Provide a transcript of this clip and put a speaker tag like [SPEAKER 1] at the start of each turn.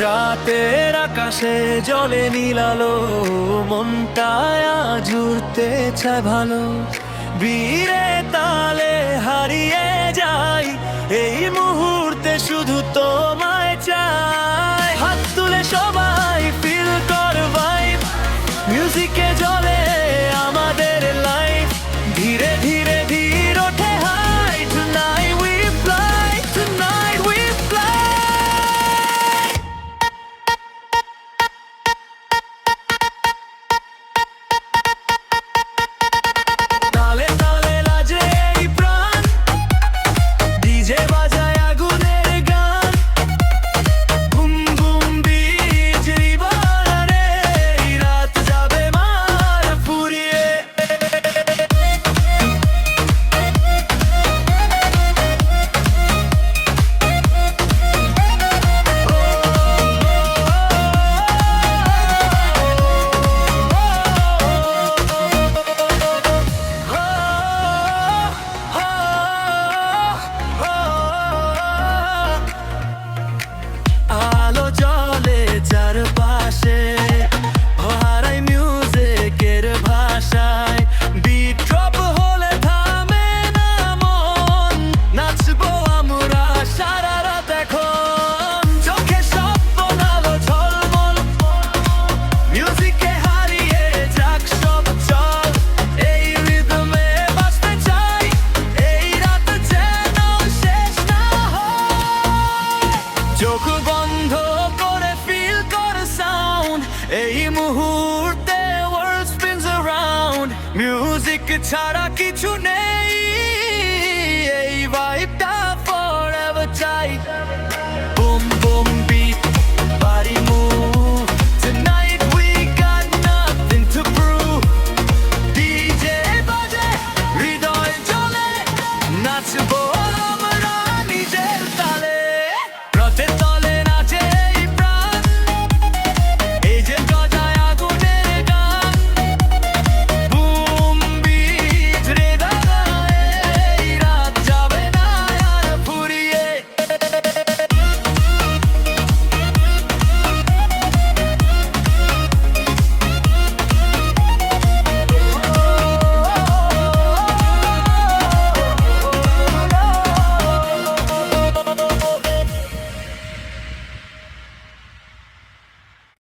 [SPEAKER 1] রাতের আকাশে জলে নীলালো, মনটায় জুড়তে চায় ভালো। বীরে তালে হারিয়ে যাই, এই মুহূর্তে শুধু তোমায় চাই। হাত তুলে সবাই ফিল কর ভাইব, মিউজিকে জ্বলে আমাদের লাইফ। ধীরে ধীরে ধীরে ওঠে high, tonight we fly, tonight we fly। তালে তালে লাজে এই প্রাণ, ডিজে বাজায় আগুনের গান। বুম বুম বিজলি বাড়ে, এই রাত যাবে মার ফুরিয়ে। আলো জ্বলে চারপাশে, হারাই মিউজিকের ভাষায়। বিট ড্রপ হলে থামে না মন, নাচবো আমরা সারা রাত এখন। চোখে স্বপ্ন আলো ঝলমল, মিউজিকে হারিয়ে যাক সব চল। এই রিদমে বাঁচতে চাই, এই রাত যেন শেষ না হয়। চোখ বন্ধ করে ফিল কর সাউন্ড, এই মুহূর্তে ওয়ার্ল্ড স্পিনস অ্যারাউন্ড। মিউজিক ছাড়া কিছু নেই।